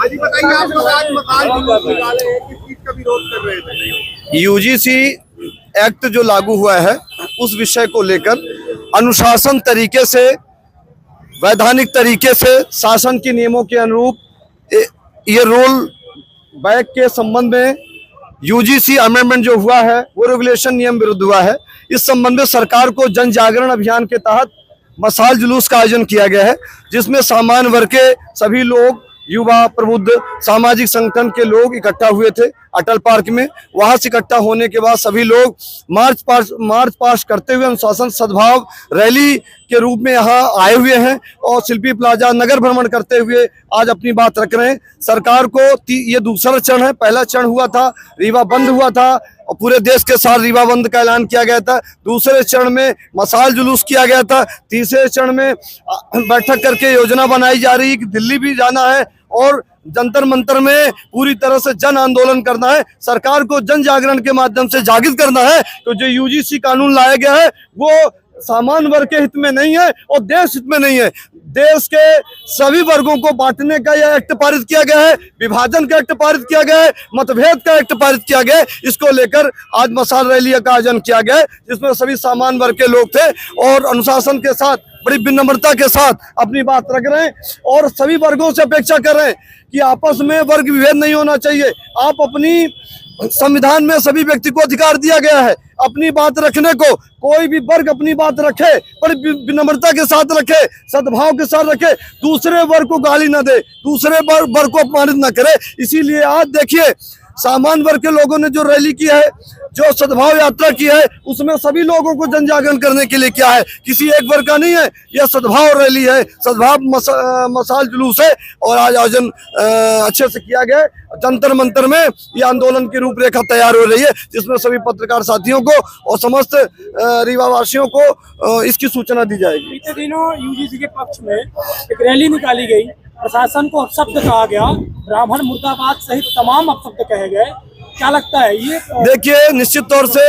जी बताइए, आप लोग आज मकान निकाले हैं, किस चीज का विरोध कर रहे थे? यूजीसी एक्ट जो लागू हुआ है उस विषय को लेकर अनुशासन तरीके से, वैधानिक तरीके से, शासन के नियमों के अनुरूप ये रोल बैक के संबंध में यूजीसी अमेंडमेंट जो हुआ है वो रेगुलेशन नियम विरुद्ध हुआ है। इस संबंध में सरकार को जन जागरण अभियान के तहत मशाल जुलूस का आयोजन किया गया है, जिसमें सामान्य वर्ग के सभी लोग, युवा, प्रबुद्ध, सामाजिक संगठन के लोग इकट्ठा हुए थे अटल पार्क में। वहां से इकट्ठा होने के बाद सभी लोग मार्च पास्ट करते हुए अनुशासन सद्भाव रैली के रूप में यहाँ आए हुए हैं और शिल्पी प्लाजा नगर भ्रमण करते हुए आज अपनी बात रख रहे हैं। सरकार को ये दूसरा चरण है। पहला चरण हुआ था, रीवा बंद हुआ था और पूरे देश के साथ रीवा बंद का ऐलान किया गया था। दूसरे चरण में मशाल जुलूस किया गया था। तीसरे चरण में बैठक करके योजना बनाई जा रही है कि दिल्ली भी जाना है और जंतर मंतर में पूरी तरह से जन आंदोलन करना है। सरकार को जन जागरण के माध्यम से जागृत करना है तो जो यूजीसी कानून लाया गया है वो सामान्य वर्ग के हित में नहीं है और देश हित में नहीं है। देश के सभी वर्गों को बांटने का यह एक्ट पारित किया गया है, विभाजन का एक्ट पारित किया गया है, मतभेद का एक्ट पारित किया गया है। इसको लेकर आज मशाल रैली का आयोजन किया गया है, जिसमें सभी सामान्य वर्ग के लोग थे और अनुशासन के साथ, बड़ी विनम्रता के साथ अपनी बात रख रहे हैं और सभी वर्गों से अपेक्षा कर रहे हैं कि आपस में वर्ग विभेद नहीं होना चाहिए। आप अपनी संविधान में सभी व्यक्ति को अधिकार दिया गया है अपनी बात रखने को। कोई भी वर्ग अपनी बात रखे, बड़ी विनम्रता के साथ रखे, सद्भाव के साथ रखे, दूसरे वर्ग को गाली न दे, दूसरे वर्ग को अपमानित न करे। इसीलिए आज देखिए सामान्य वर्ग के लोगों ने जो रैली की है, जो सद्भाव यात्रा की है, उसमें सभी लोगों को जन जागरण करने के लिए किया है, किसी एक वर्ग का नहीं है। यह सद्भाव रैली है, सद्भाव मशाल जुलूस है और आज आयोजन अच्छे से किया गया है। जंतर मंतर में ये आंदोलन की रूपरेखा तैयार हो रही है, जिसमें सभी पत्रकार साथियों को और समस्त रीवा वासियों को इसकी सूचना दी जाएगी। बीते दिनों यूजीसी के पक्ष में एक रैली निकाली गई, प्रशासन को अपशब्द कहा गया, ब्राह्मण मुर्दाबाद सहित तमाम अपशब्द कहे गए। क्या लगता है ये? देखिए, निश्चित तौर से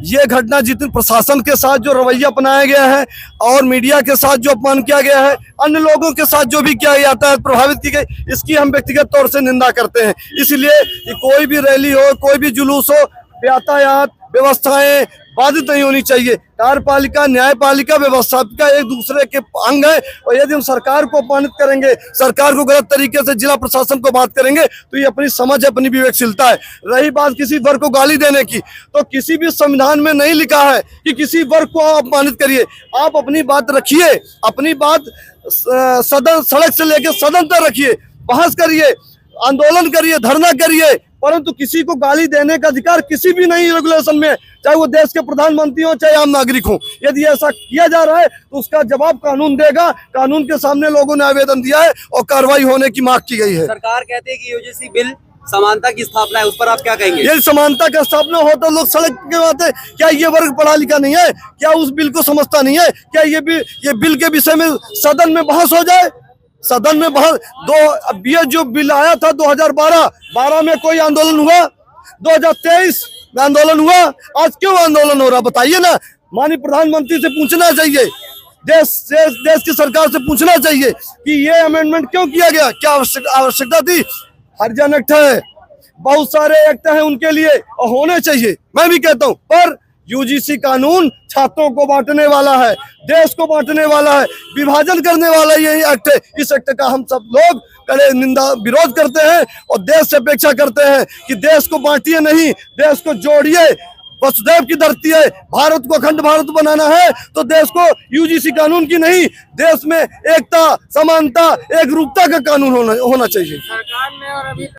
ये घटना जितनी प्रशासन के साथ जो रवैया अपनाया गया है और मीडिया के साथ जो अपमान किया गया है, अन्य लोगों के साथ जो भी किया जाता है, प्रभावित की गई, इसकी हम व्यक्तिगत तौर से निंदा करते हैं। इसलिए कोई भी रैली हो, कोई भी जुलूस हो, यातायात व्यवस्थाएं बाधित नहीं होनी चाहिए। कार्यपालिका, न्यायपालिका, व्यवस्थापिका एक दूसरे के अंग है और यदि हम सरकार को अपमानित करेंगे, सरकार को गलत तरीके से जिला प्रशासन को बात करेंगे तो ये अपनी समझ, अपनी विवेकशीलता है। रही बात किसी वर्ग को गाली देने की, तो किसी भी संविधान में नहीं लिखा है कि किसी वर्ग को अपमानित करिए। आप अपनी बात रखिए, अपनी बात सदन, सड़क से लेकर सदन तक रखिए, बहस करिए, आंदोलन करिए, धरना करिए, परंतु किसी को गाली देने का अधिकार किसी भी नहीं रेगुलेशन में, चाहे वो देश के प्रधानमंत्री हो चाहे आम नागरिक हो। यदि ऐसा किया जा रहा है तो उसका जवाब कानून देगा। कानून के सामने लोगों ने आवेदन दिया है और कार्रवाई होने की मांग की गई है। सरकार कहती है कि यूजीसी बिल समानता की स्थापना है, उस पर आप क्या कहेंगे? यदि समानता का स्थापना हो तो लोग सड़क के बात है। क्या ये वर्ग पढ़ा लिखा नहीं है? क्या उस बिल को समझता नहीं है? क्या ये बिल के विषय में सदन में बहस हो जाए? सदन में अब ये जो बिल आया था 2012 में कोई आंदोलन हुआ? 2023 में आंदोलन हुआ? आज क्यों आंदोलन हो रहा बताइए ना। माननीय प्रधानमंत्री से पूछना चाहिए, देश की सरकार से पूछना चाहिए कि ये अमेंडमेंट क्यों किया गया, क्या आवश्यकता थी। हरिजन एक्ट है, बहुत सारे एक्ट हैं उनके लिए और होने चाहिए, मैं भी कहता हूँ, पर यूजीसी कानून छात्रों को बांटने वाला है, देश को बांटने वाला है, विभाजन करने वाला यही एक्ट है। इस एक्ट का हम सब लोग कड़े निंदा, विरोध करते हैं और देश से अपेक्षा करते हैं कि देश को बांटिए नहीं, देश को जोड़िए। वसुधैव की धरती है, भारत को अखंड भारत बनाना है तो देश को यूजीसी कानून की नहीं, देश में एकता, समानता, एक रूपता का कानून होना चाहिए। सरकार ने और अभी